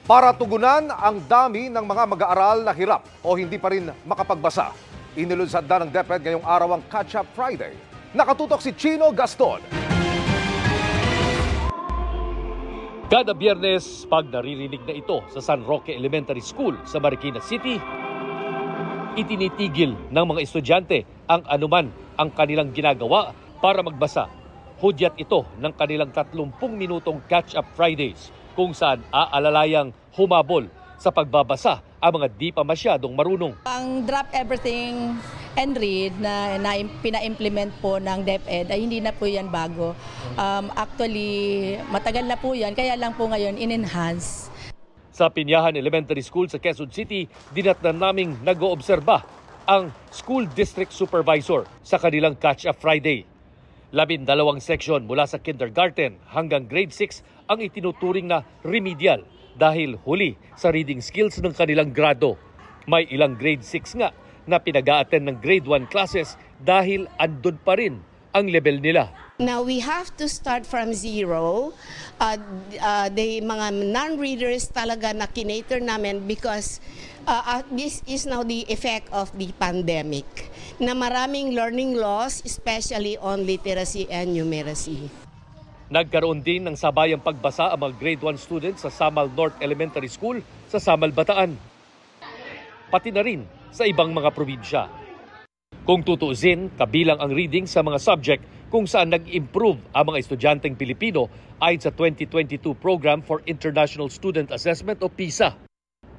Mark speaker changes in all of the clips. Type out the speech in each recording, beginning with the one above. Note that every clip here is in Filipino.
Speaker 1: para tugunan ang dami ng mga mag-aaral na hirap o hindi pa rin makapagbasa. Inilunsad na ng DepEd ngayong araw ang Catch-up Friday. Nakatutok si Chino Gaston.
Speaker 2: Kada Biyernes, pag naririnig na ito sa San Roque Elementary School sa Marikina City, itinitigil ng mga estudyante ang anuman ang kanilang ginagawa para magbasa. Hudyat ito ng kanilang 30 minutong Catch-up Fridays kung saan aalalayang humabol sa pagbabasa ang mga di pa masyadong marunong.
Speaker 3: Ang Drop Everything and Read na pina-implement po ng DepEd ay hindi na po yan bago. Actually, matagal na po yan, kaya lang po ngayon in-enhance.
Speaker 2: Sa Pinyahan Elementary School sa Quezon City, dinatnan naming nag-oobserba ang School District Supervisor sa kanilang Catch-up Friday. 12 seksyon mula sa kindergarten hanggang grade 6 ang itinuturing na remedial dahil huli sa reading skills ng kanilang grado. May ilang grade 6 nga na pinag-a-attend ng grade 1 classes dahil andun pa rin ang level nila.
Speaker 4: Now we have to start from zero. The mga non-readers talaga na kinater namin because this is now the effect of the pandemic na maraming learning loss, especially on literacy and numeracy.
Speaker 2: Nagkaroon din ng sabayang pagbasa ang mga grade 1 students sa Samal North Elementary School sa Samal, Bataan. Pati na rin sa ibang mga probinsya. Kung tutuusin, kabilang ang reading sa mga subject kung saan nag-improve ang mga estudyanteng Pilipino ayon sa 2022 Program for International Student Assessment o PISA.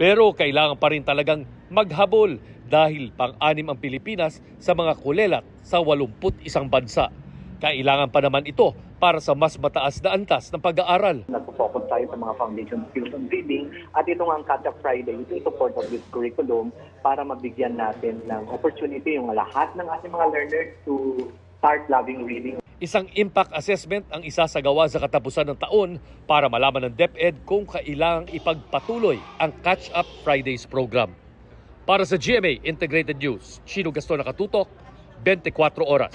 Speaker 2: Pero kailangan pa rin talagang maghabol dahil pang-anim ang Pilipinas sa mga kulelat sa 81 bansa. Kailangan pa naman ito para sa mas mataas na antas ng pag-aaral.
Speaker 5: Nagpo-focus tayo sa mga foundation skills on reading at ito nga ang Catch-up Friday, ito yung support of this curriculum para mabigyan natin ng opportunity yung lahat ng ating mga learners to start loving reading.
Speaker 2: Isang impact assessment ang isasagawa sa katapusan ng taon para malaman ng DepEd kung kailangang ipagpatuloy ang Catch-up Fridays program. Para sa GMA Integrated News, Chino Gaston, nakatutok, 24 oras.